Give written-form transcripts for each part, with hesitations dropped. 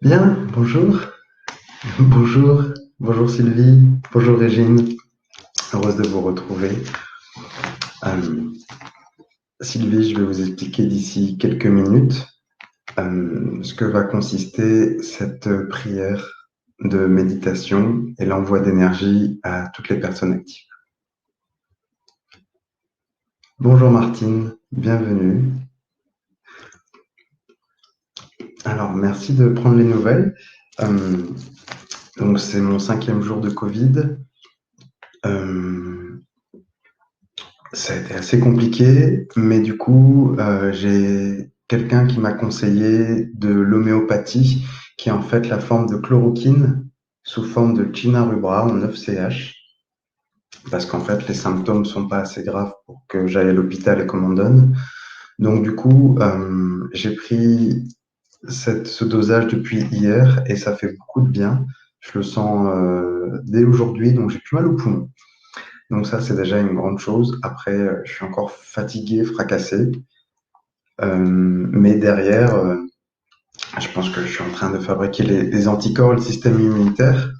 Bien, bonjour. Bonjour. Bonjour Sylvie. Bonjour Régine. Heureuse de vous retrouver. Euh, Sylvie, je vais vous expliquer d'ici quelques minutes ce que va consister cette prière de méditation et l'envoi d'énergie à toutes les personnes actives. Bonjour Martine, bienvenue. Alors, merci de prendre les nouvelles. Donc, c'est mon 5e jour de Covid. Ça a été assez compliqué, mais du coup, j'ai quelqu'un qui m'a conseillé de l'homéopathie, qui est en fait la forme de chloroquine sous forme de Gina rubra en 9CH, parce qu'en fait, les symptômes sont pas assez graves pour que j'aille à l'hôpital et qu'on m'en donne. Donc du coup, j'ai pris ce dosage depuis hier et ça fait beaucoup de bien. Je le sens dès aujourd'hui, donc j'ai plus mal au poumon. Donc ça, c'est déjà une grande chose. Après, je suis encore fatigué, fracassé. Mais derrière, je pense que je suis en train de fabriquer les anticorps, le système immunitaire.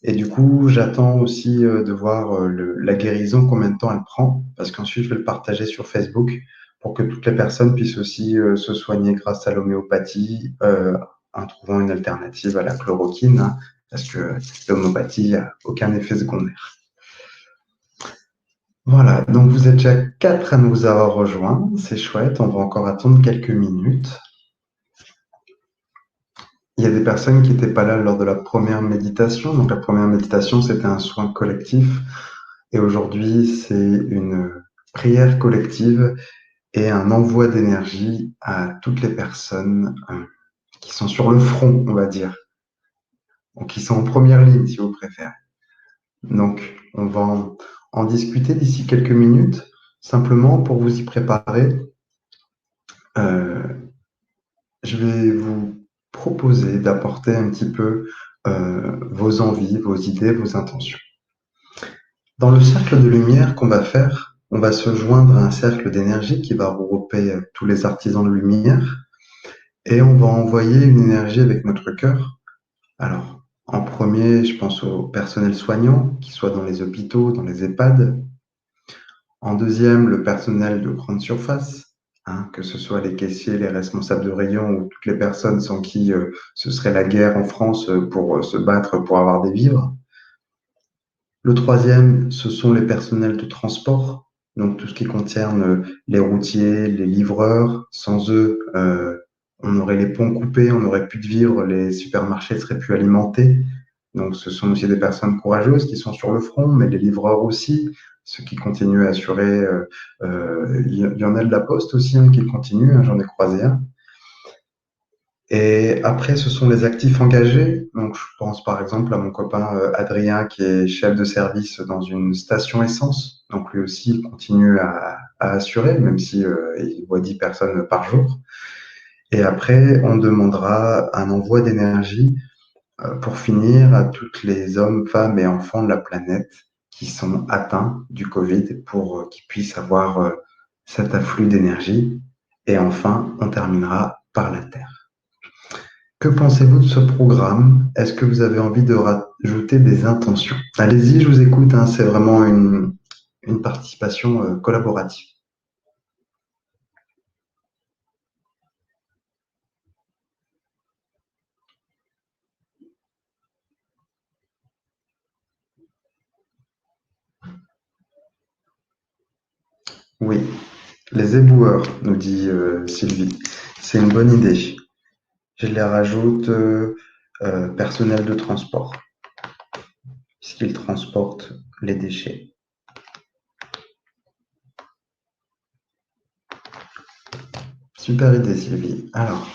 Et du coup, j'attends aussi de voir la guérison, combien de temps elle prend, parce qu'ensuite, je vais le partager sur Facebook pour que toutes les personnes puissent aussi se soigner grâce à l'homéopathie, en trouvant une alternative à la chloroquine, hein, parce que l'homéopathie n'a aucun effet secondaire. Voilà, donc vous êtes déjà 4 à nous avoir rejoints, c'est chouette, on va encore attendre quelques minutes. Il y a des personnes qui n'étaient pas là lors de la première méditation. Donc la première méditation, c'était un soin collectif. Et aujourd'hui, c'est une prière collective et un envoi d'énergie à toutes les personnes qui sont sur le front, on va dire, ou qui sont en première ligne, si vous préférez. Donc, on va en discuter d'ici quelques minutes. Simplement, pour vous y préparer, euh, je vais vous proposer d'apporter un petit peu vos envies, vos idées, vos intentions. Dans le cercle de lumière qu'on va faire, on va se joindre à un cercle d'énergie qui va regrouper tous les artisans de lumière et on va envoyer une énergie avec notre cœur. Alors, en premier, je pense au personnel soignant, qui soit dans les hôpitaux, dans les EHPAD. En deuxième, le personnel de grande surface, hein, que ce soit les caissiers, les responsables de rayon ou toutes les personnes sans qui ce serait la guerre en France pour se battre pour avoir des vivres. Le troisième, ce sont les personnels de transport, donc tout ce qui concerne les routiers, les livreurs. Sans eux, on aurait les ponts coupés, on n'aurait plus de vivres, les supermarchés seraient plus alimentés. Donc ce sont aussi des personnes courageuses qui sont sur le front, mais les livreurs aussi, ceux qui continuent à assurer. Il y en a de la poste aussi hein, qui continuent, hein, j'en ai croisé un. Et après, ce sont les actifs engagés. Donc, je pense par exemple à mon copain Adrien qui est chef de service dans une station essence. Donc, lui aussi, il continue à assurer, même si il voit 10 personnes par jour. Et après, on demandera un envoi d'énergie pour finir à toutes les hommes, femmes et enfants de la planète qui sont atteints du Covid pour qu'ils puissent avoir cet afflux d'énergie. Et enfin, on terminera par la Terre. Que pensez-vous de ce programme? Est-ce que vous avez envie de rajouter des intentions? Allez-y, je vous écoute, hein, c'est vraiment une participation collaborative. Oui, les éboueurs, nous dit Sylvie. C'est une bonne idée. Je les rajoute personnel de transport, puisqu'ils transportent les déchets. Super idée, Sylvie. Alors,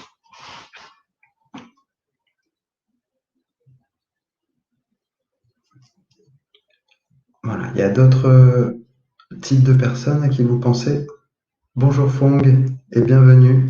voilà, il y a d'autres types de personnes à qui vous pensez? Bonjour Fong et bienvenue.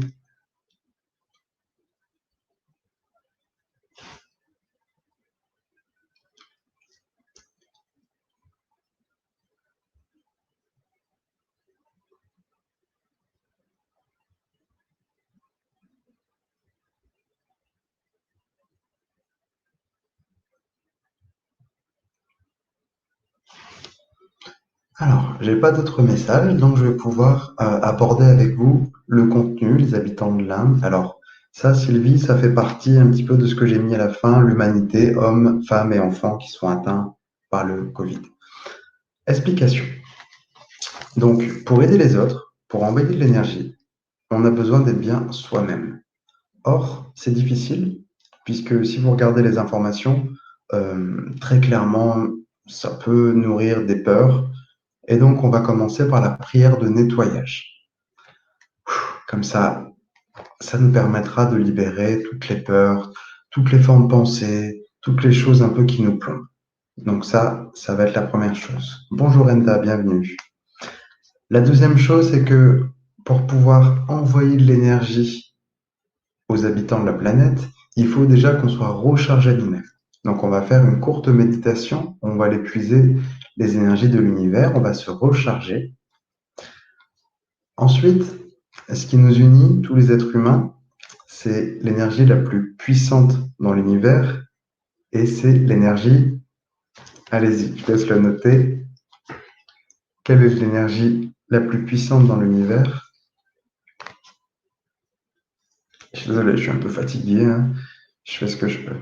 Alors, j'ai pas d'autres messages, donc je vais pouvoir aborder avec vous le contenu, les habitants de l'Inde. Alors, ça, Sylvie, ça fait partie un petit peu de ce que j'ai mis à la fin, l'humanité, hommes, femmes et enfants qui sont atteints par le Covid. Explication. Donc, pour aider les autres, pour envoyer de l'énergie, on a besoin d'être bien soi-même. Or, c'est difficile, puisque si vous regardez les informations, très clairement, ça peut nourrir des peurs. Et donc, on va commencer par la prière de nettoyage. Comme ça nous permettra de libérer toutes les peurs, toutes les formes de pensée, toutes les choses un peu qui nous plombent. Donc ça va être la première chose. Bonjour Enda, bienvenue. La deuxième chose, c'est que pour pouvoir envoyer de l'énergie aux habitants de la planète, il faut déjà qu'on soit rechargé nous-mêmes. Donc on va faire une courte méditation, on va épuiser les énergies de l'univers, on va se recharger. Ensuite, ce qui nous unit, tous les êtres humains, c'est l'énergie la plus puissante dans l'univers et c'est l'énergie, allez-y, je laisse le noter, quelle est l'énergie la plus puissante dans l'univers? Je suis désolé, je suis un peu fatigué, hein. Je fais ce que je peux.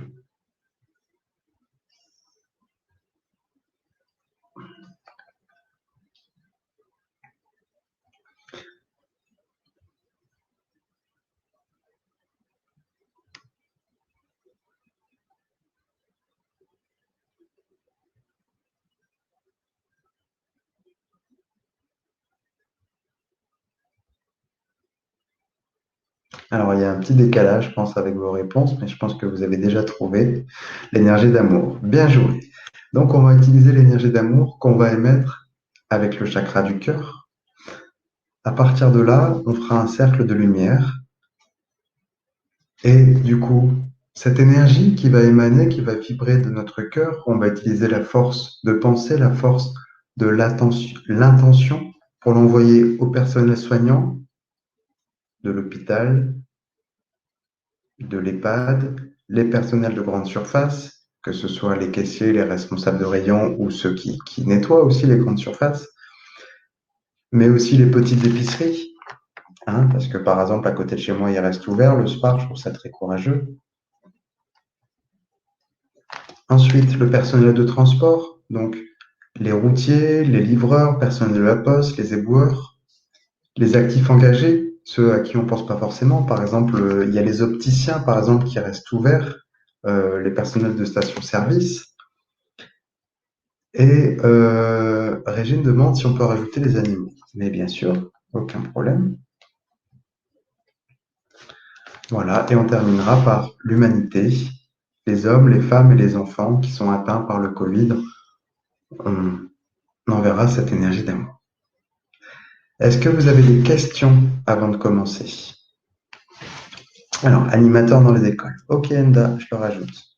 Alors, il y a un petit décalage, je pense, avec vos réponses, mais je pense que vous avez déjà trouvé l'énergie d'amour. Bien joué. Donc, on va utiliser l'énergie d'amour qu'on va émettre avec le chakra du cœur. À partir de là, on fera un cercle de lumière. Et du coup, cette énergie qui va émaner, qui va vibrer de notre cœur, on va utiliser la force de penser, la force de l'intention pour l'envoyer au personnel soignant de l'hôpital, de l'EHPAD, les personnels de grande surface, que ce soit les caissiers, les responsables de rayon ou ceux qui nettoient aussi les grandes surfaces, mais aussi les petites épiceries, hein, parce que par exemple, à côté de chez moi, il reste ouvert le Spar, je trouve ça très courageux. Ensuite, le personnel de transport, donc les routiers, les livreurs, personnel de la poste, les éboueurs, les actifs engagés, ceux à qui on pense pas forcément. Par exemple, il y a les opticiens, par exemple, qui restent ouverts, les personnels de station-service. Et Régine demande si on peut rajouter les animaux. Mais bien sûr, aucun problème. Voilà, et on terminera par l'humanité, les hommes, les femmes et les enfants qui sont atteints par le Covid. On enverra cette énergie d'amour. Est-ce que vous avez des questions avant de commencer? Alors, animateur dans les écoles. Ok, Enda, je le rajoute.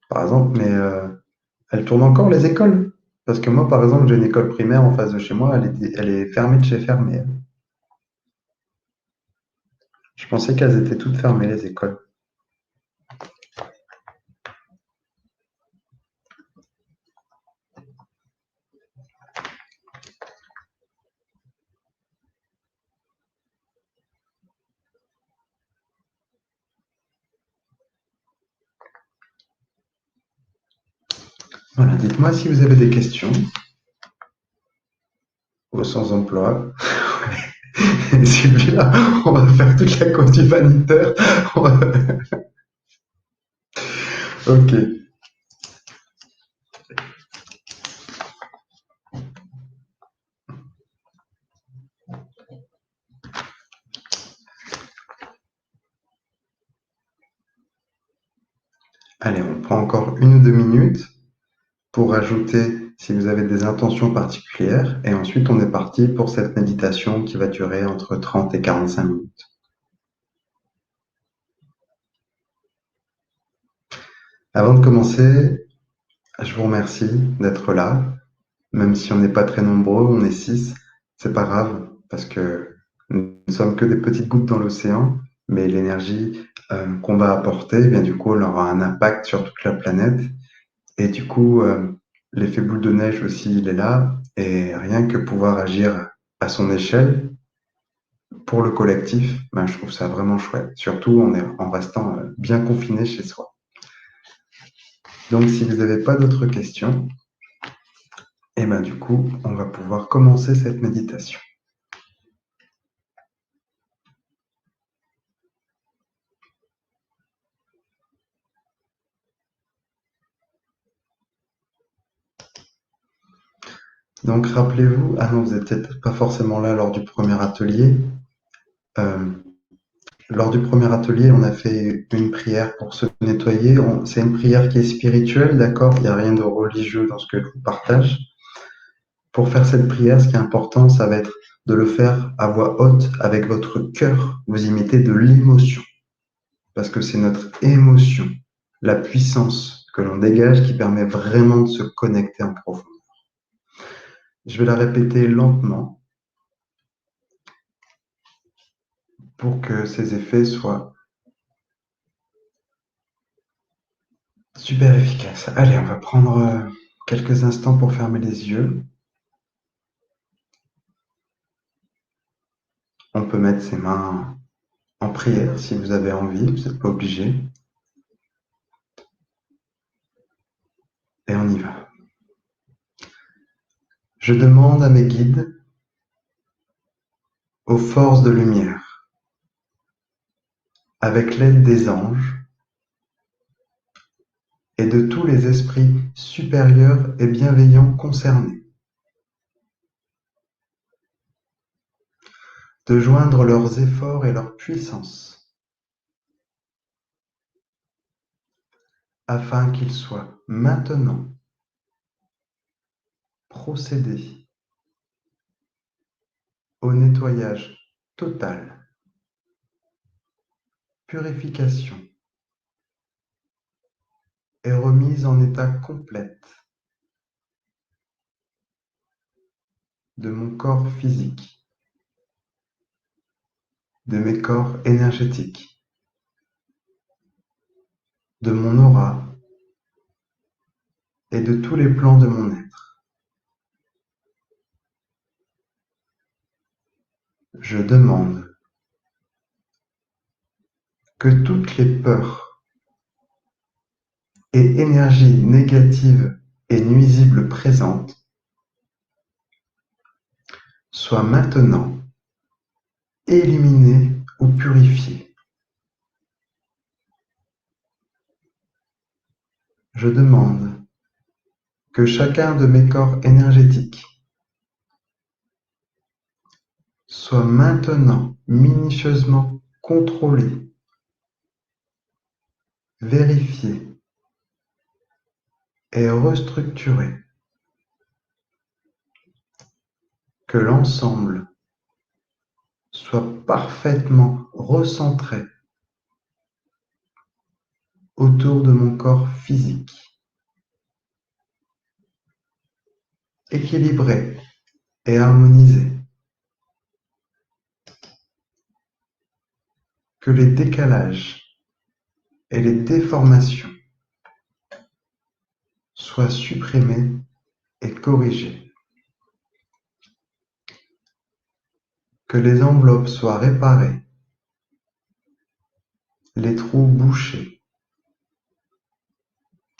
Par exemple, mais elles tournent encore les écoles? Parce que moi, par exemple, j'ai une école primaire en face de chez moi, elle est fermée de chez fermée. Je pensais qu'elles étaient toutes fermées, les écoles. Voilà, dites-moi si vous avez des questions aux sans-emploi. Sylvia, on va faire toute la cause humanitaire. Ok. Allez, on prend encore 1 ou 2 minutes pour ajouter si vous avez des intentions particulières. Et ensuite, on est parti pour cette méditation qui va durer entre 30 et 45 minutes. Avant de commencer, je vous remercie d'être là. Même si on n'est pas très nombreux, on est 6, c'est pas grave, parce que nous ne sommes que des petites gouttes dans l'océan, mais l'énergie qu'on va apporter, eh bien du coup, elle aura un impact sur toute la planète. Et du coup, l'effet boule de neige aussi, il est là. Et rien que pouvoir agir à son échelle pour le collectif, ben, je trouve ça vraiment chouette. Surtout en restant bien confiné chez soi. Donc, si vous n'avez pas d'autres questions, et ben, du coup, on va pouvoir commencer cette méditation. Donc, rappelez-vous, ah non, vous n'êtes peut-être pas forcément là lors du premier atelier. Euh, Lors du premier atelier, on a fait une prière pour se nettoyer. C'est une prière qui est spirituelle, d'accord? Il n'y a rien de religieux dans ce que je vous partage. Pour faire cette prière, ce qui est important, ça va être de le faire à voix haute avec votre cœur. Vous y mettez de l'émotion, parce que c'est notre émotion, la puissance que l'on dégage qui permet vraiment de se connecter en profondeur. Je vais la répéter lentement pour que ces effets soient super efficaces. Allez, on va prendre quelques instants pour fermer les yeux. On peut mettre ses mains en prière si vous avez envie, vous n'êtes pas obligé. Et on y va. Je demande à mes guides, aux forces de lumière, avec l'aide des anges et de tous les esprits supérieurs et bienveillants concernés, de joindre leurs efforts et leur puissance, afin qu'ils soient maintenant procédés au nettoyage total, purification et remise en état complète de mon corps physique, de mes corps énergétiques, de mon aura et de tous les plans de mon être. Je demande que toutes les peurs et énergies négatives et nuisibles présentes soient maintenant éliminées ou purifiées. Je demande que chacun de mes corps énergétiques soit maintenant minutieusement contrôlé, vérifié et restructuré, que l'ensemble soit parfaitement recentré autour de mon corps physique, équilibré et harmonisé, que les décalages et les déformations soient supprimés et corrigés, que les enveloppes soient réparées, les trous bouchés,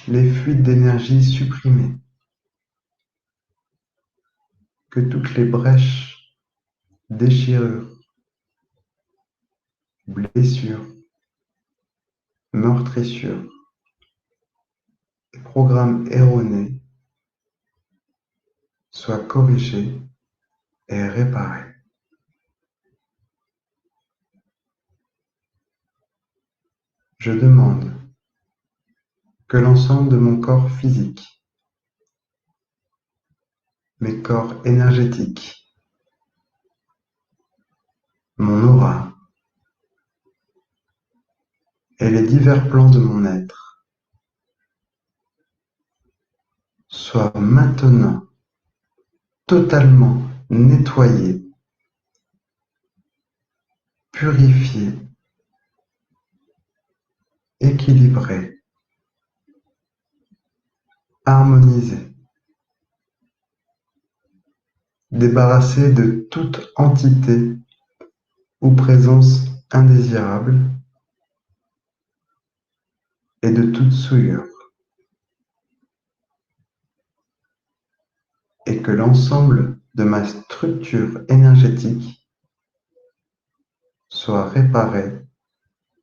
les fuites d'énergie supprimées, que toutes les brèches, déchirures, blessures, meurtrissures et programmes erronés soient corrigés et réparés. Je demande que l'ensemble de mon corps physique, mes corps énergétiques, mon aura et les divers plans de mon être soient maintenant totalement nettoyés, purifiés, équilibrés harmonisé, débarrassé de toute entité ou présence indésirable et de toute souillure, et que l'ensemble de ma structure énergétique soit réparé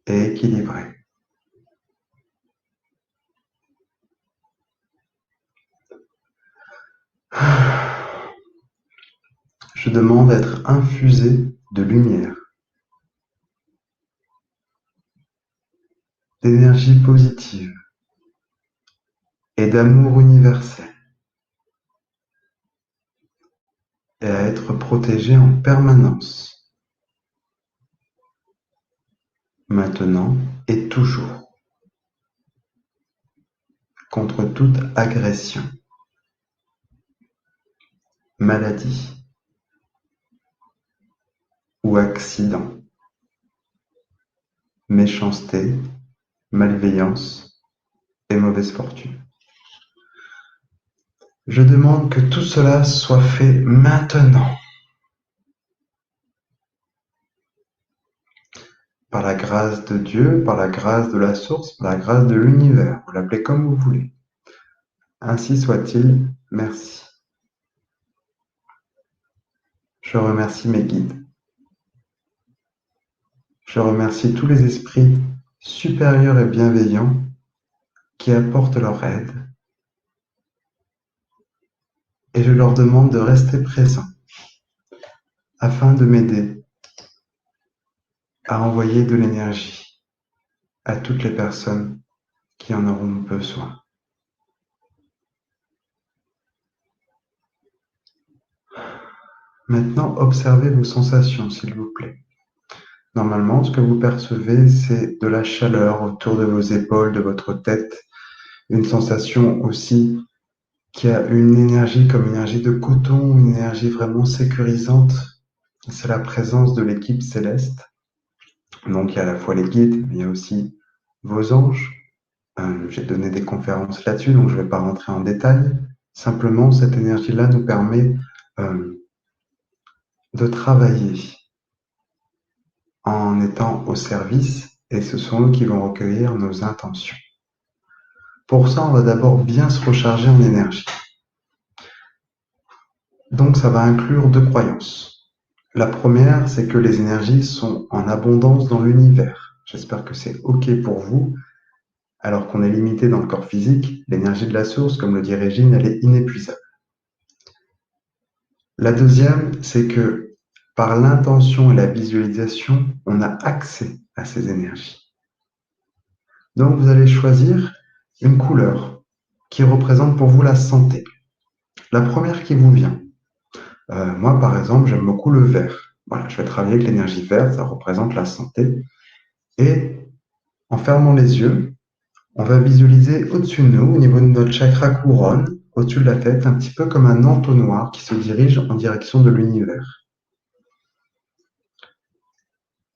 et équilibré. Je demande à être infusé de lumière, d'énergie positive et d'amour universel, et à être protégé en permanence, maintenant et toujours, contre toute agression, maladie ou accident, méchanceté, malveillance et mauvaise fortune. Je demande que tout cela soit fait maintenant, par la grâce de Dieu, par la grâce de la source, par la grâce de l'univers. Vous l'appelez comme vous voulez. Ainsi soit-il. Merci. Je remercie mes guides. Je remercie tous les esprits supérieurs et bienveillants qui apportent leur aide. Et je leur demande de rester présents afin de m'aider à envoyer de l'énergie à toutes les personnes qui en auront besoin. Maintenant, observez vos sensations, s'il vous plaît. Normalement, ce que vous percevez, c'est de la chaleur autour de vos épaules, de votre tête, une sensation aussi qui a une énergie comme une énergie de coton, une énergie vraiment sécurisante. C'est la présence de l'équipe céleste. Donc, il y a à la fois les guides, mais il y a aussi vos anges. J'ai donné des conférences là-dessus, donc je ne vais pas rentrer en détail. Simplement, cette énergie-là nous permet de travailler en étant au service, et ce sont eux qui vont recueillir nos intentions. Pour ça, on va d'abord bien se recharger en énergie. Donc, ça va inclure deux croyances. La première, c'est que les énergies sont en abondance dans l'univers. J'espère que c'est OK pour vous. Alors qu'on est limité dans le corps physique, l'énergie de la source, comme le dit Régine, elle est inépuisable. La deuxième, c'est que par l'intention et la visualisation, on a accès à ces énergies. Donc, vous allez choisir une couleur qui représente pour vous la santé. La première qui vous vient. Moi, par exemple, j'aime beaucoup le vert. Voilà, je vais travailler avec l'énergie verte, ça représente la santé. Et en fermant les yeux, on va visualiser au-dessus de nous, au niveau de notre chakra couronne, au-dessus de la tête, un petit peu comme un entonnoir qui se dirige en direction de l'univers.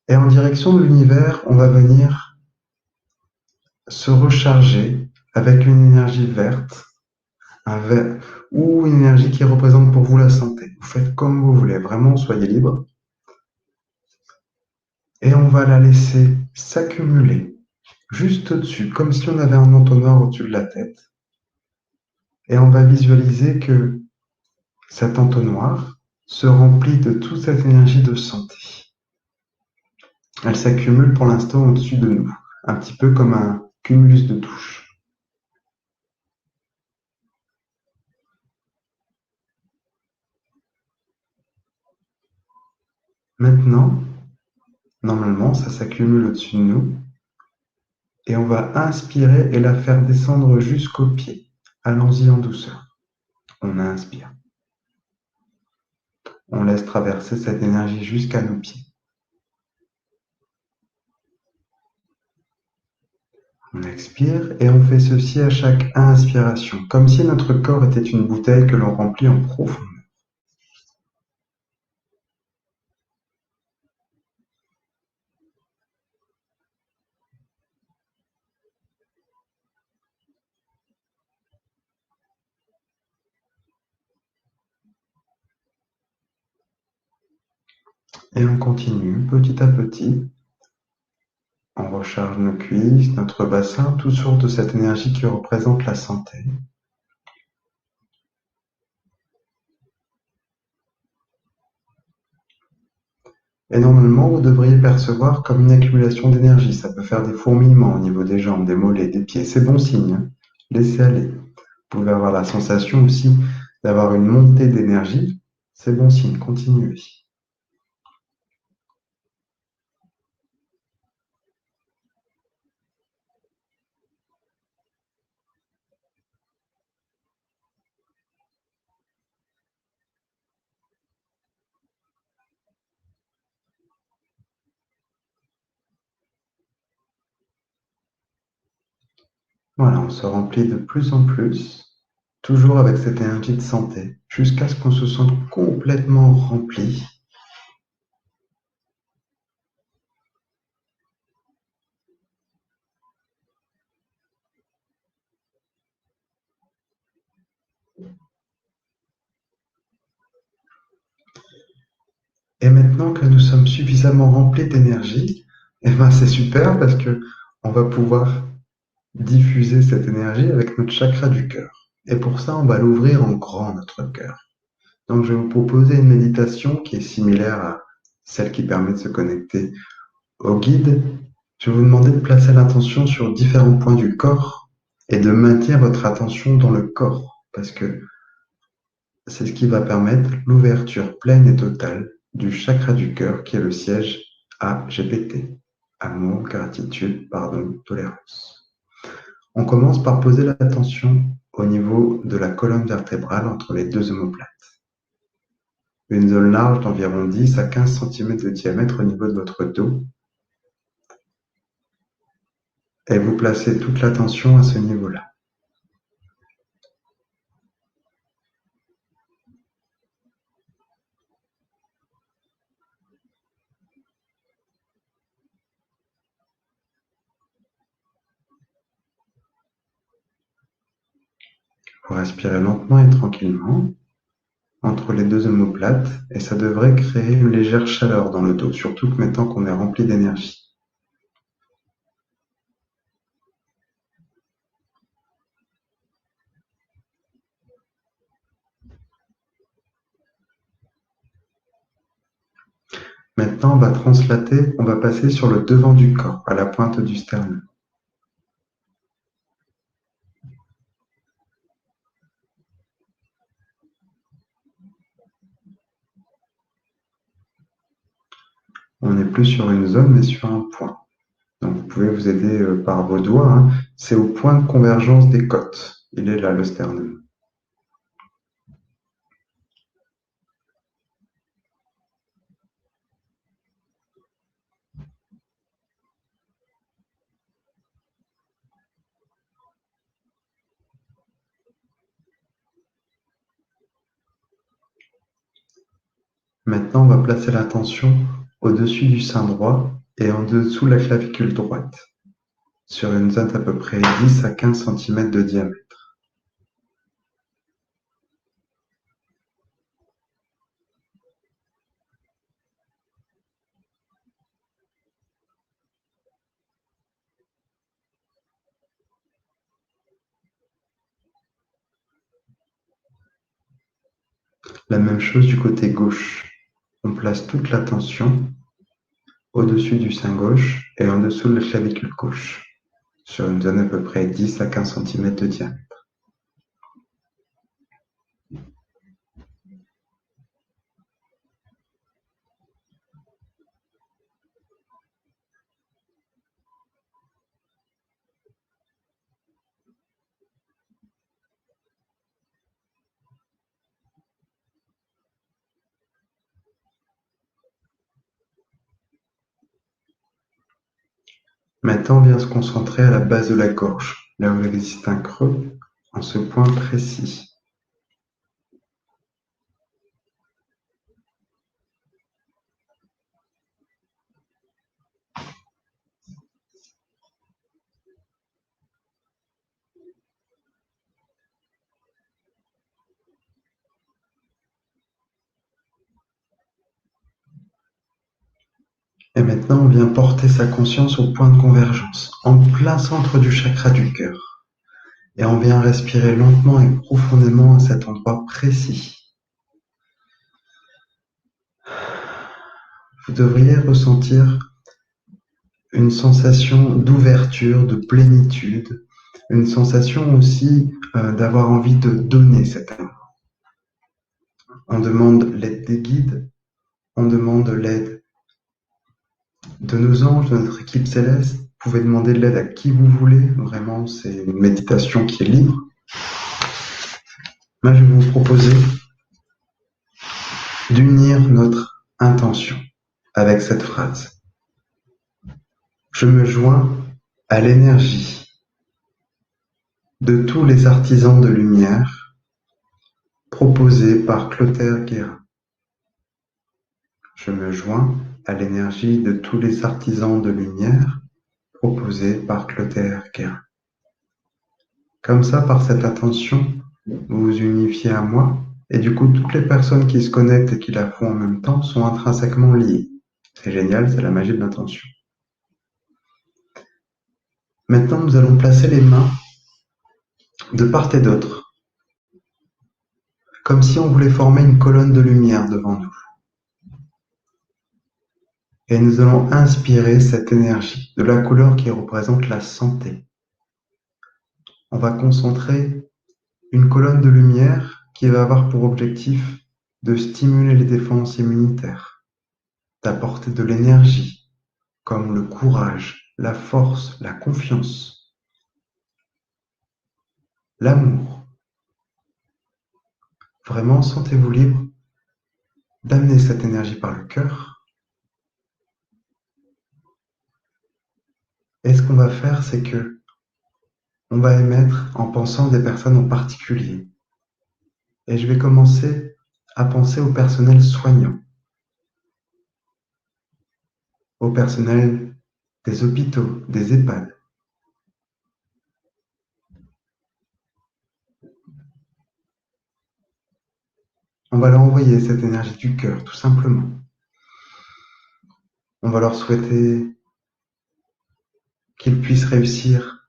Et en direction de l'univers, on va venir se recharger avec une énergie verte, un vert, ou une énergie qui représente pour vous la santé. Vous faites comme vous voulez, vraiment, soyez libre. Et on va la laisser s'accumuler juste au-dessus, comme si on avait un entonnoir au-dessus de la tête. Et on va visualiser que cet entonnoir se remplit de toute cette énergie de santé. Elle s'accumule pour l'instant au-dessus de nous, un petit peu comme un cumulus de douche. Maintenant, normalement, ça s'accumule au-dessus de nous et on va inspirer et la faire descendre jusqu'aux pieds. Allons-y en douceur. On inspire. On laisse traverser cette énergie jusqu'à nos pieds. On expire et on fait ceci à chaque inspiration, comme si notre corps était une bouteille que l'on remplit en profondeur. Et on continue petit à petit. On recharge nos cuisses, notre bassin, tout source de cette énergie qui représente la santé. Et normalement, vous devriez percevoir comme une accumulation d'énergie. Ça peut faire des fourmillements au niveau des jambes, des mollets, des pieds. C'est bon signe, hein. Laissez aller. Vous pouvez avoir la sensation aussi d'avoir une montée d'énergie. C'est bon signe, continuez. Voilà, on se remplit de plus en plus, toujours avec cette énergie de santé, jusqu'à ce qu'on se sente complètement rempli. Et maintenant que nous sommes suffisamment remplis d'énergie, eh ben c'est super parce que on va pouvoir diffuser cette énergie avec notre chakra du cœur. Et pour ça, on va l'ouvrir en grand, notre cœur. Donc, je vais vous proposer une méditation qui est similaire à celle qui permet de se connecter au guide. Je vais vous demander de placer l'attention sur différents points du corps et de maintenir votre attention dans le corps, parce que c'est ce qui va permettre l'ouverture pleine et totale du chakra du cœur, qui est le siège AGPT. Amour, gratitude, pardon, tolérance. On commence par poser l'attention au niveau de la colonne vertébrale entre les deux omoplates. Une zone large d'environ 10 à 15 cm de diamètre au niveau de votre dos. Et vous placez toute l'attention à ce niveau-là. Vous respirez lentement et tranquillement entre les deux omoplates et ça devrait créer une légère chaleur dans le dos, surtout que maintenant qu'on est rempli d'énergie. Maintenant, on va translater, on va passer sur le devant du corps, à la pointe du sternum. On n'est plus sur une zone, mais sur un point. Donc, vous pouvez vous aider par vos doigts, hein. C'est au point de convergence des côtes. Il est là, le sternum. Maintenant, on va placer l'attention au-dessus du sein droit et en dessous de la clavicule droite, sur une zone d'à peu près 10 à 15 cm de diamètre. La même chose du côté gauche. On place toute l'attention au-dessus du sein gauche et en dessous de la clavicule gauche, sur une zone à peu près 10 à 15 cm de diamètre. Maintenant, on vient se concentrer à la base de la gorge, là où il existe un creux, en ce point précis. Et maintenant, on vient porter sa conscience au point de convergence, en plein centre du chakra du cœur. Et on vient respirer lentement et profondément à cet endroit précis. Vous devriez ressentir une sensation d'ouverture, de plénitude, une sensation aussi d'avoir envie de donner cet amour. On demande l'aide des guides, on demande l'aide de nos anges, de notre équipe céleste. Vous pouvez demander de l'aide à qui vous voulez. Vraiment, c'est une méditation qui est libre. Moi, je vais vous proposer d'unir notre intention avec cette phrase. Je me joins à l'énergie de tous les artisans de lumière proposés par Clotaire Guérin. Je me joins à l'énergie de tous les artisans de lumière proposés par Clotaire Guérin. Comme ça, par cette attention, vous vous unifiez à moi, et du coup, toutes les personnes qui se connectent et qui la font en même temps sont intrinsèquement liées. C'est génial, c'est la magie de l'intention. Maintenant, nous allons placer les mains de part et d'autre, comme si on voulait former une colonne de lumière devant nous. Et nous allons inspirer cette énergie de la couleur qui représente la santé. On va concentrer une colonne de lumière qui va avoir pour objectif de stimuler les défenses immunitaires, d'apporter de l'énergie, comme le courage, la force, la confiance, l'amour. Vraiment, sentez-vous libre d'amener cette énergie par le cœur. Et ce qu'on va faire, c'est que on va émettre en pensant des personnes en particulier. Et je vais commencer à penser au personnel soignant, au personnel des hôpitaux, des EHPAD. On va leur envoyer cette énergie du cœur, tout simplement. On va leur souhaiter qu'ils puissent réussir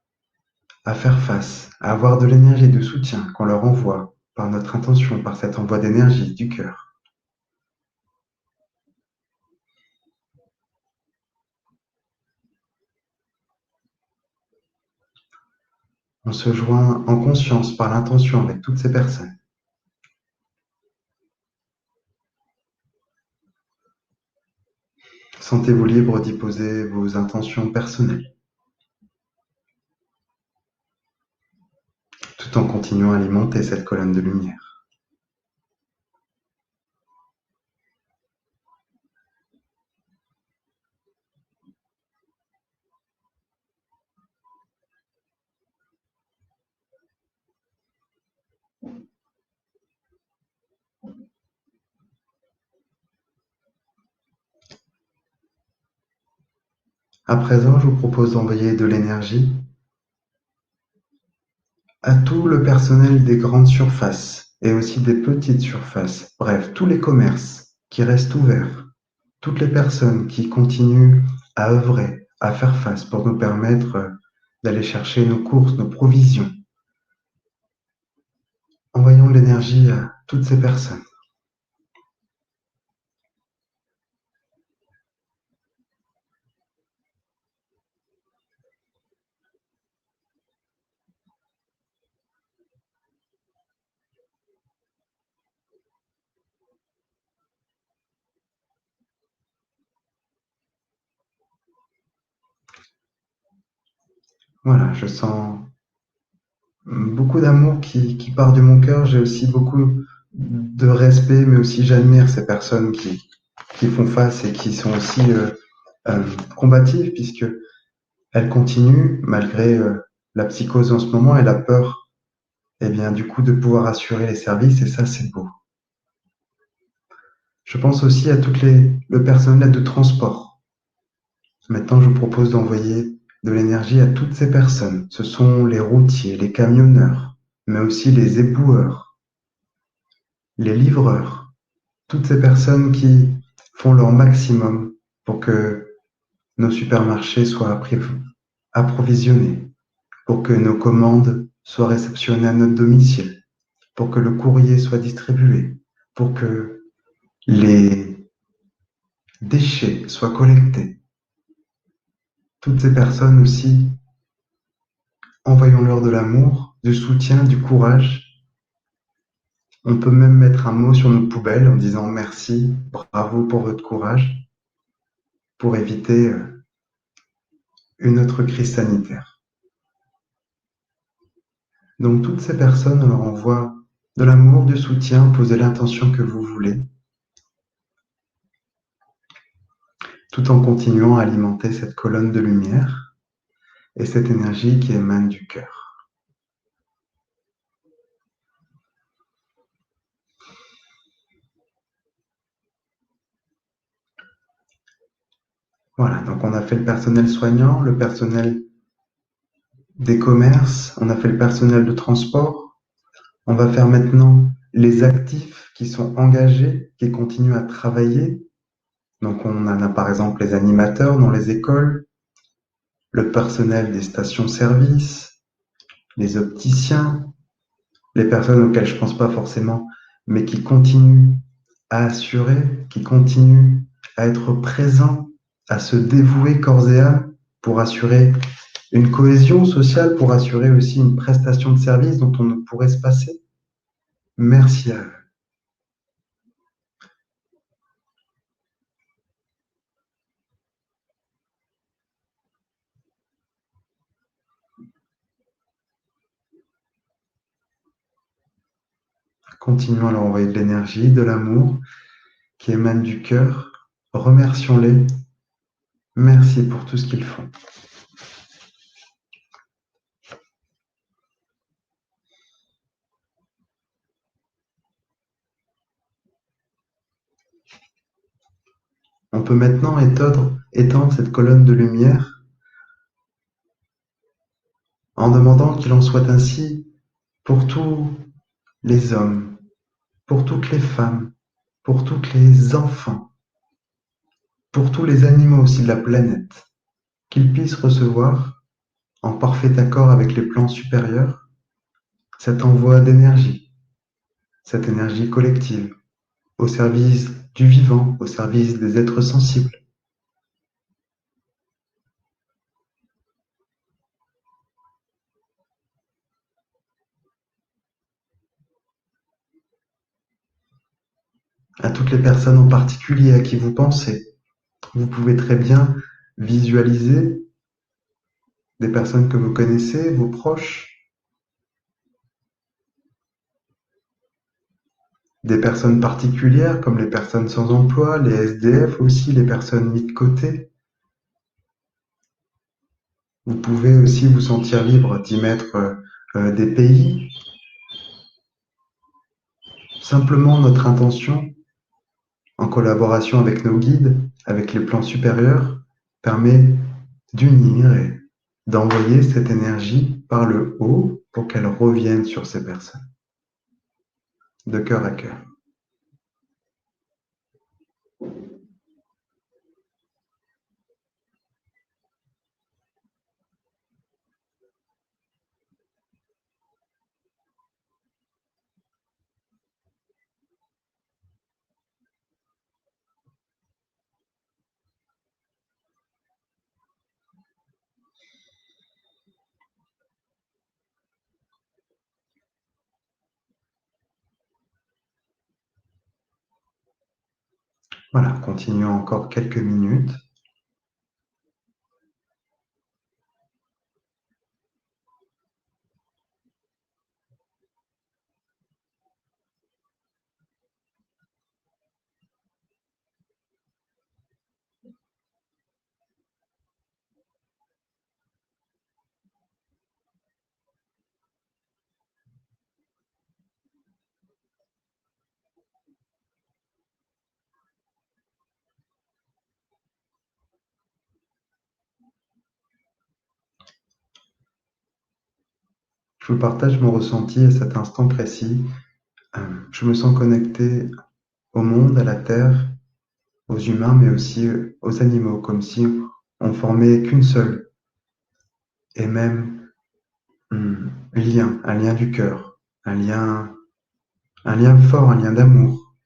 à faire face, à avoir de l'énergie et de soutien qu'on leur envoie par notre intention, par cet envoi d'énergie du cœur. On se joint en conscience par l'intention avec toutes ces personnes. Sentez-vous libre d'y poser vos intentions personnelles, tout en continuant à alimenter cette colonne de lumière. À présent, je vous propose d'envoyer de l'énergie à tout le personnel des grandes surfaces et aussi des petites surfaces, bref, tous les commerces qui restent ouverts, toutes les personnes qui continuent à œuvrer, à faire face pour nous permettre d'aller chercher nos courses, nos provisions. Envoyons de l'énergie à toutes ces personnes. Voilà, je sens beaucoup d'amour qui part de mon cœur. J'ai aussi beaucoup de respect, mais aussi j'admire ces personnes qui font face et qui sont aussi combatives, puisque elles continuent malgré la psychose en ce moment et la peur, et bien du coup de pouvoir assurer les services, et ça c'est beau. Je pense aussi à le personnel de transport. Maintenant, je vous propose d'envoyer de l'énergie à toutes ces personnes. Ce sont les routiers, les camionneurs, mais aussi les éboueurs, les livreurs, toutes ces personnes qui font leur maximum pour que nos supermarchés soient approvisionnés, pour que nos commandes soient réceptionnées à notre domicile, pour que le courrier soit distribué, pour que les déchets soient collectés. Toutes ces personnes aussi, envoyons-leur de l'amour, du soutien, du courage. On peut même mettre un mot sur nos poubelles en disant merci, bravo pour votre courage, pour éviter une autre crise sanitaire. Donc toutes ces personnes, on leur envoie de l'amour, du soutien, posez l'intention que vous voulez, tout en continuant à alimenter cette colonne de lumière et cette énergie qui émane du cœur. Voilà, donc on a fait le personnel soignant, le personnel des commerces, on a fait le personnel de transport. On va faire maintenant les actifs qui sont engagés, qui continuent à travailler. Donc on en a par exemple les animateurs dans les écoles, le personnel des stations-service, les opticiens, les personnes auxquelles je ne pense pas forcément, mais qui continuent à assurer, qui continuent à être présents, à se dévouer corps et âme pour assurer une cohésion sociale, pour assurer aussi une prestation de service dont on ne pourrait se passer. Merci à eux. Continuons à leur envoyer de l'énergie, de l'amour qui émane du cœur. Remercions-les. Merci pour tout ce qu'ils font. On peut maintenant étendre cette colonne de lumière en demandant qu'il en soit ainsi pour tous les hommes, pour toutes les femmes, pour tous les enfants, pour tous les animaux aussi de la planète, qu'ils puissent recevoir, en parfait accord avec les plans supérieurs, cet envoi d'énergie, cette énergie collective, au service du vivant, au service des êtres sensibles. À toutes les personnes en particulier à qui vous pensez. Vous pouvez très bien visualiser des personnes que vous connaissez, vos proches, des personnes particulières comme les personnes sans emploi, les SDF aussi, les personnes mises de côté. Vous pouvez aussi vous sentir libre d'y mettre des pays. Simplement notre intention, en collaboration avec nos guides, avec les plans supérieurs, permet d'unir et d'envoyer cette énergie par le haut pour qu'elle revienne sur ces personnes, de cœur à cœur. Voilà, continuons encore quelques minutes. Je vous partage mon ressenti à cet instant précis. Je me sens connecté au monde, à la terre, aux humains, mais aussi aux animaux, comme si on formait qu'une seule, et même un lien du cœur, un lien fort, un lien d'amour.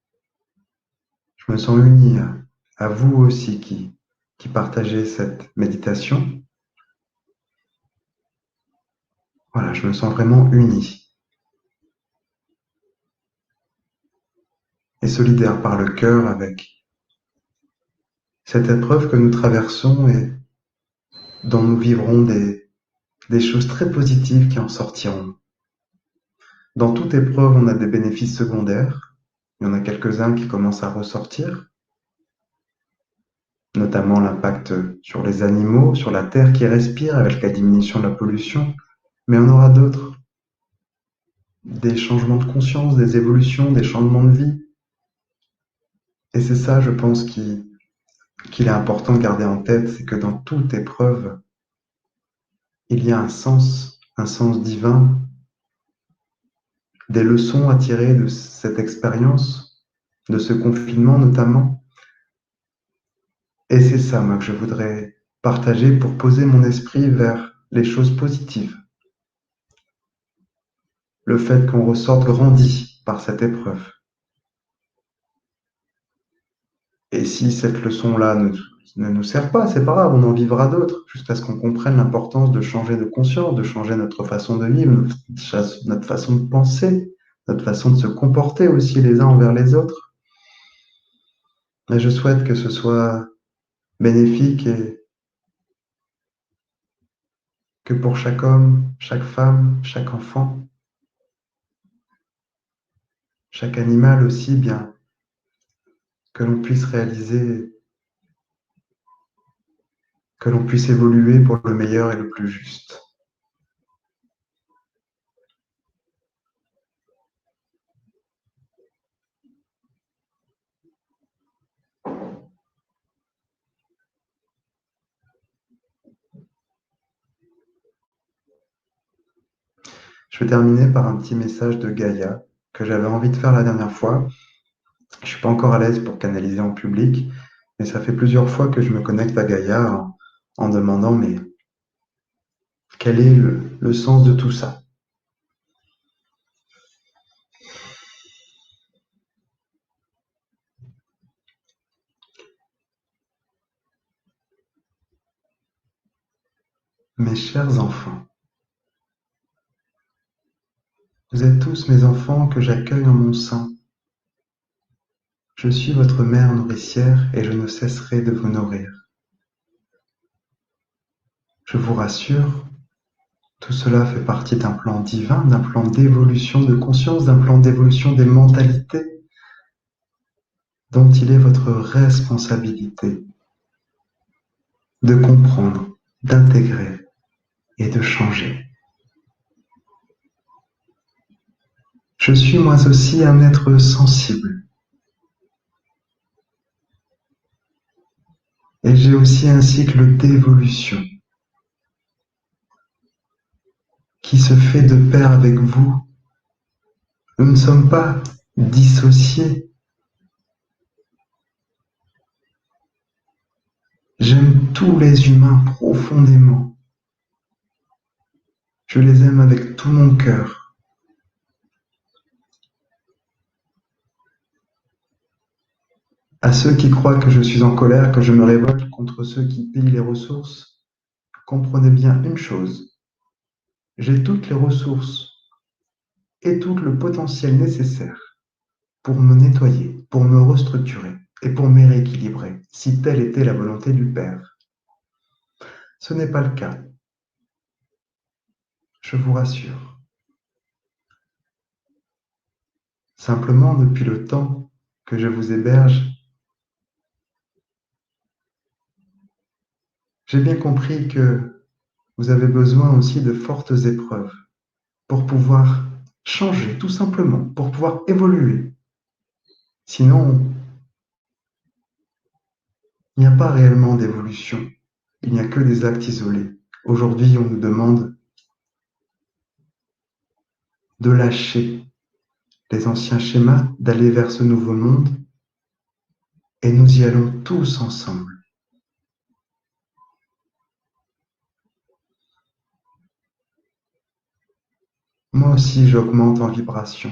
Je me sens uni à vous aussi qui partagez cette méditation. Voilà, je me sens vraiment uni et solidaire par le cœur avec cette épreuve que nous traversons et dont nous vivrons des choses très positives qui en sortiront. Dans toute épreuve, on a des bénéfices secondaires. Il y en a quelques-uns qui commencent à ressortir, notamment l'impact sur les animaux, sur la terre qui respire avec la diminution de la pollution. Mais on aura d'autres, des changements de conscience, des évolutions, des changements de vie. Et c'est ça, je pense, qu'il est important de garder en tête, c'est que dans toute épreuve, il y a un sens divin, des leçons à tirer de cette expérience, de ce confinement notamment. Et c'est ça, moi, que je voudrais partager pour poser mon esprit vers les choses positives. Le fait qu'on ressorte grandi par cette épreuve. Et si cette leçon-là ne nous sert pas, c'est pas grave, on en vivra d'autres, jusqu'à ce qu'on comprenne l'importance de changer de conscience, de changer notre façon de vivre, notre façon de penser, notre façon de se comporter aussi les uns envers les autres. Mais je souhaite que ce soit bénéfique et que pour chaque homme, chaque femme, chaque enfant, chaque animal aussi, bien, que l'on puisse réaliser, que l'on puisse évoluer pour le meilleur et le plus juste. Je vais terminer par un petit message de Gaïa que j'avais envie de faire la dernière fois. Je suis pas encore à l'aise pour canaliser en public, mais ça fait plusieurs fois que je me connecte à Gaïa en demandant mais quel est le sens de tout ça? Mes chers enfants, vous êtes tous mes enfants que j'accueille en mon sein. Je suis votre mère nourricière et je ne cesserai de vous nourrir. Je vous rassure, tout cela fait partie d'un plan divin, d'un plan d'évolution de conscience, d'un plan d'évolution des mentalités dont il est votre responsabilité de comprendre, d'intégrer et de changer. Je suis moi aussi un être sensible et j'ai aussi un cycle d'évolution qui se fait de pair avec vous. Nous ne sommes pas dissociés. J'aime tous les humains profondément. Je les aime avec tout mon cœur. À ceux qui croient que je suis en colère, que je me révolte contre ceux qui pillent les ressources, comprenez bien une chose. J'ai toutes les ressources et tout le potentiel nécessaire pour me nettoyer, pour me restructurer et pour me rééquilibrer, si telle était la volonté du Père. Ce n'est pas le cas. Je vous rassure. Simplement, depuis le temps que je vous héberge, j'ai bien compris que vous avez besoin aussi de fortes épreuves pour pouvoir changer, tout simplement, pour pouvoir évoluer. Sinon, il n'y a pas réellement d'évolution. Il n'y a que des actes isolés. Aujourd'hui, on nous demande de lâcher les anciens schémas, d'aller vers ce nouveau monde, et nous y allons tous ensemble. Moi aussi, j'augmente en vibration.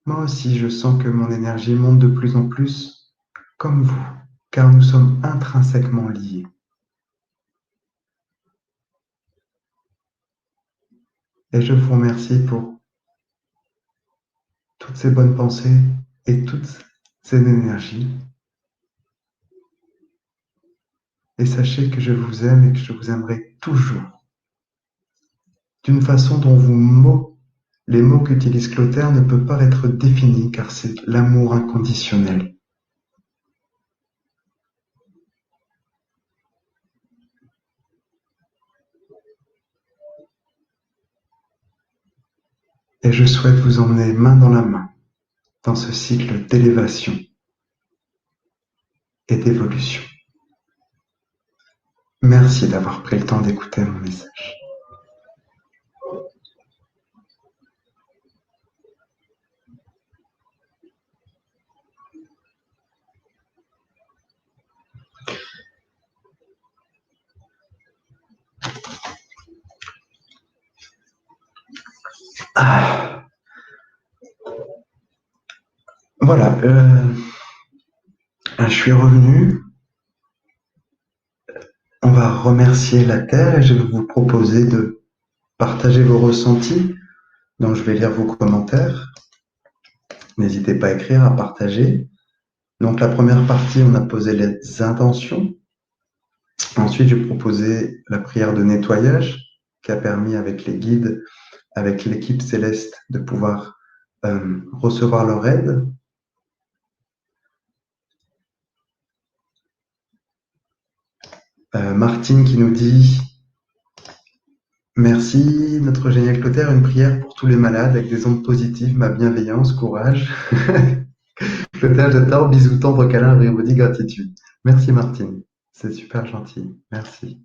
Moi aussi, je sens que mon énergie monte de plus en plus, comme vous, car nous sommes intrinsèquement liés. Et je vous remercie pour toutes ces bonnes pensées et toutes ces énergies. Et sachez que je vous aime et que je vous aimerai toujours, d'une façon dont les mots qu'utilise Clotaire ne peuvent pas être définis, car c'est l'amour inconditionnel. Et je souhaite vous emmener main dans la main dans ce cycle d'élévation et d'évolution. Merci d'avoir pris le temps d'écouter mon message. Ah, voilà, je suis revenu. On va remercier la Terre et je vais vous proposer de partager vos ressentis. Donc, je vais lire vos commentaires. N'hésitez pas à écrire, à partager. Donc, la première partie, on a posé les intentions. Ensuite, j'ai proposé la prière de nettoyage qui a permis avec les guides, avec l'équipe céleste, de pouvoir recevoir leur aide. Martine qui nous dit merci, notre génial Clotaire, une prière pour tous les malades avec des ondes positives, ma bienveillance, courage. Clotaire, j'adore, bisous, tendre câlin, redis gratitude. Merci Martine, c'est super gentil, merci.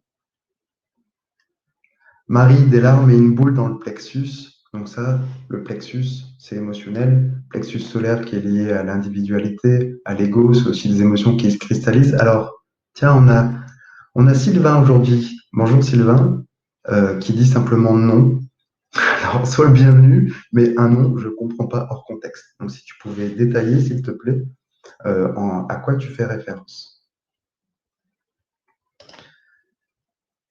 Marie, des larmes et une boule dans le plexus. Donc ça, le plexus, c'est émotionnel. Plexus solaire qui est lié à l'individualité, à l'ego, c'est aussi des émotions qui se cristallisent. Alors, tiens, on a Sylvain aujourd'hui. Bonjour Sylvain, qui dit simplement non. Alors, sois le bienvenu, mais un non, je ne comprends pas hors contexte. Donc, si tu pouvais détailler, s'il te plaît, à quoi tu fais référence.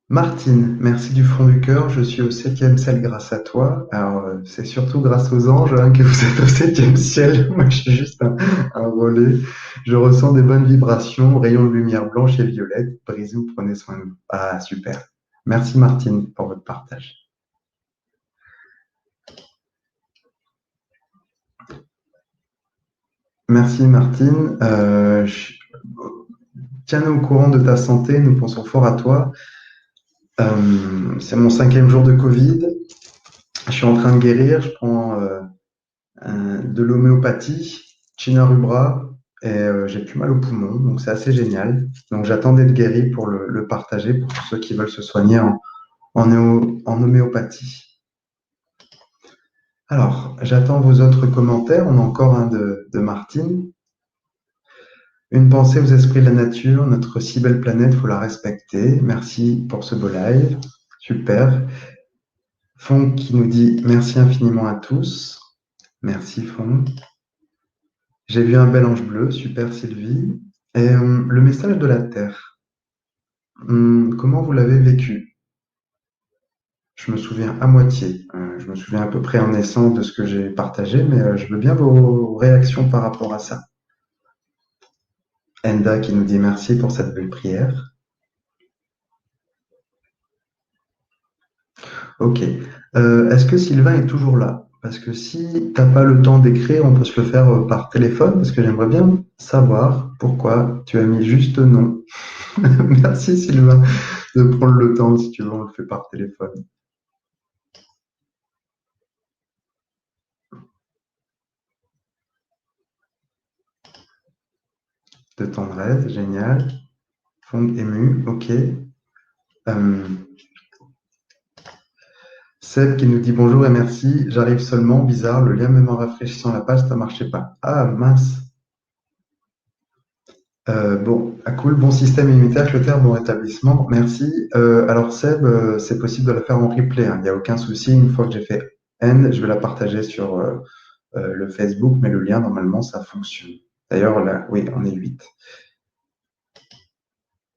Martine, merci du fond du cœur. Je suis au 7e ciel grâce à toi. Alors, c'est surtout grâce aux anges hein, que vous êtes au 7e ciel. Moi, je suis juste un relais. Je ressens des bonnes vibrations, rayons de lumière blanche et violette. Brisou, prenez soin de vous. Ah, super. Merci Martine pour votre partage. Merci Martine. Tiens-nous au courant de ta santé. Nous pensons fort à toi. C'est mon 5e jour de Covid. Je suis en train de guérir. Je prends de l'homéopathie, China Rubra, et j'ai plus mal au poumon, donc c'est assez génial. Donc j'attends d'être guéri pour le partager pour tous ceux qui veulent se soigner en homéopathie. Alors, j'attends vos autres commentaires. On a encore un de Martine. Une pensée aux esprits de la nature, notre si belle planète, faut la respecter. Merci pour ce beau live. Super. Fong qui nous dit merci infiniment à tous. Merci Fong. J'ai vu un bel ange bleu, super Sylvie. Et le message de la Terre, comment vous l'avez vécu? Je me souviens à moitié. Je me souviens à peu près en naissant de ce que j'ai partagé, mais je veux bien vos réactions par rapport à ça. Enda qui nous dit merci pour cette belle prière. Ok. Est-ce que Sylvain est toujours là? Parce que si t'as pas le temps d'écrire, on peut se le faire par téléphone, parce que j'aimerais bien savoir pourquoi tu as mis juste non. Merci Sylvain de prendre le temps, si tu veux, on le fait par téléphone. De tendresse, génial. Fond ému, ok. Seb qui nous dit bonjour et merci, j'arrive seulement, bizarre, le lien même en rafraîchissant la page, ça marchait pas. Ah mince. Bon, ah cool, bon système immunitaire, Clotaire, bon rétablissement, merci. Alors Seb, c'est possible de la faire en replay, hein, il n'y a aucun souci. Une fois que j'ai fait N, je vais la partager sur le Facebook, mais le lien, normalement, ça fonctionne. D'ailleurs, là, oui, on est 8.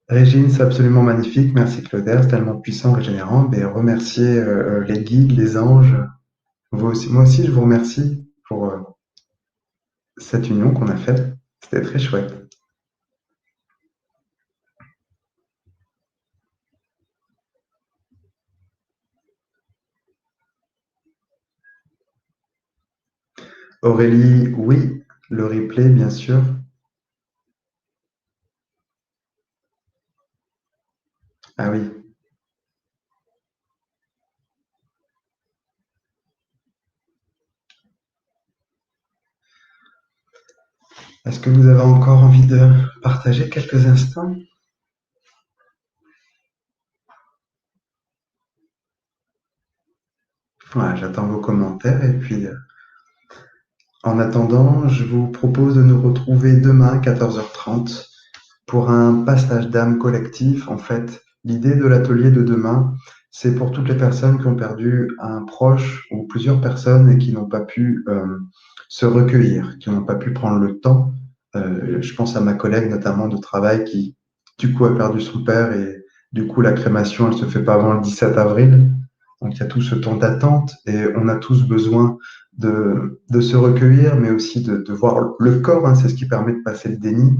Régine, c'est absolument magnifique. Merci Clotaire, c'est tellement puissant, régénérant. Et remercier les guides, les anges. Vous aussi, moi aussi, je vous remercie pour cette union qu'on a faite. C'était très chouette. Aurélie, oui. Le replay, bien sûr. Ah oui. Est-ce que vous avez encore envie de partager quelques instants? Voilà, j'attends vos commentaires et puis en attendant, je vous propose de nous retrouver demain à 14h30 pour un passage d'âme collectif. En fait, l'idée de l'atelier de demain, c'est pour toutes les personnes qui ont perdu un proche ou plusieurs personnes et qui n'ont pas pu se recueillir, qui n'ont pas pu prendre le temps. Je pense à ma collègue notamment de travail qui, du coup, a perdu son père et du coup, la crémation, elle se fait pas avant le 17 avril. Donc, il y a tout ce temps d'attente et on a tous besoin de se recueillir, mais aussi de voir le corps, hein, c'est ce qui permet de passer le déni.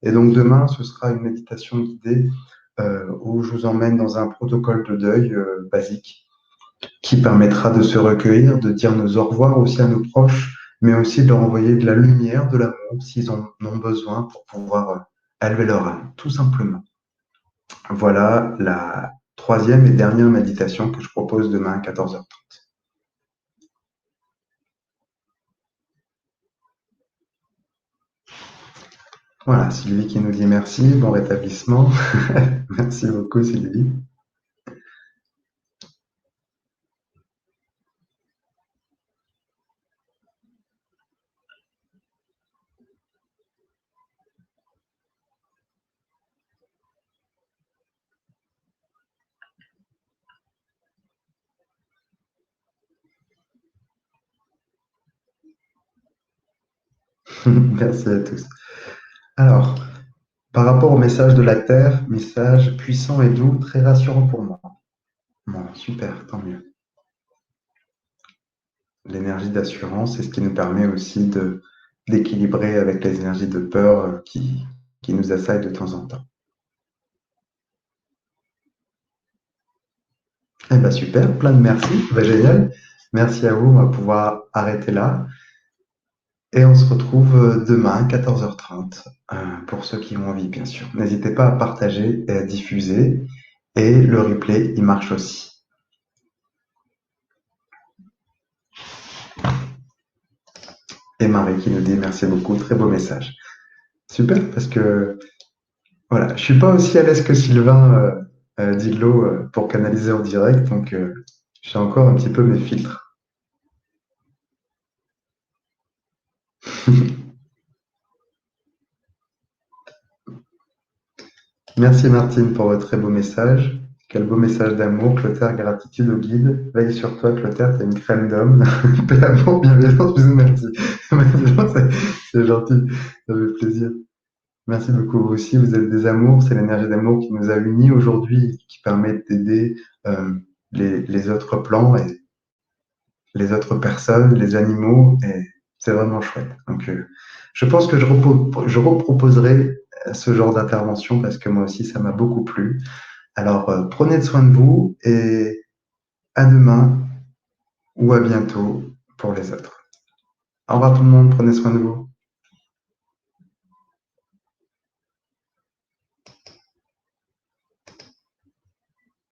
Et donc demain, ce sera une méditation guidée où je vous emmène dans un protocole de deuil basique qui permettra de se recueillir, de dire nos au revoir aussi à nos proches, mais aussi de leur envoyer de la lumière, de l'amour s'ils en ont besoin pour pouvoir élever leur âme, tout simplement. Voilà la troisième et dernière méditation que je propose demain à 14h30. Voilà, Sylvie qui nous dit merci, bon rétablissement. Merci beaucoup, Sylvie. Merci à tous. Alors, par rapport au message de la Terre, message puissant et doux, très rassurant pour moi. Bon, super, tant mieux. L'énergie d'assurance, c'est ce qui nous permet aussi d'équilibrer avec les énergies de peur qui nous assaillent de temps en temps. Eh ben super, plein de merci, ben, génial. Merci à vous, on va pouvoir arrêter là. Et on se retrouve demain, 14h30, pour ceux qui ont envie, bien sûr. N'hésitez pas à partager et à diffuser. Et le replay, il marche aussi. Et Marie qui nous dit merci beaucoup, très beau message. Super, parce que voilà, je suis pas aussi à l'aise que Sylvain Didlot pour canaliser en direct, donc j'ai encore un petit peu mes filtres. Merci Martine pour votre très beau message. Quel beau message d'amour. Clotaire, gratitude au guide. Veille sur toi, Clotaire, t'es une crème d'homme. Paix, amour, bienveillance, bisous, merci. C'est gentil, ça fait plaisir. Merci beaucoup vous aussi, vous êtes des amours, c'est l'énergie d'amour qui nous a unis aujourd'hui, qui permet d'aider euh, les autres plans et les autres personnes, les animaux, et c'est vraiment chouette. Donc, je pense que je reproposerai ce genre d'intervention parce que moi aussi, ça m'a beaucoup plu. Alors, prenez soin de vous et à demain ou à bientôt pour les autres. Au revoir tout le monde, prenez soin de vous.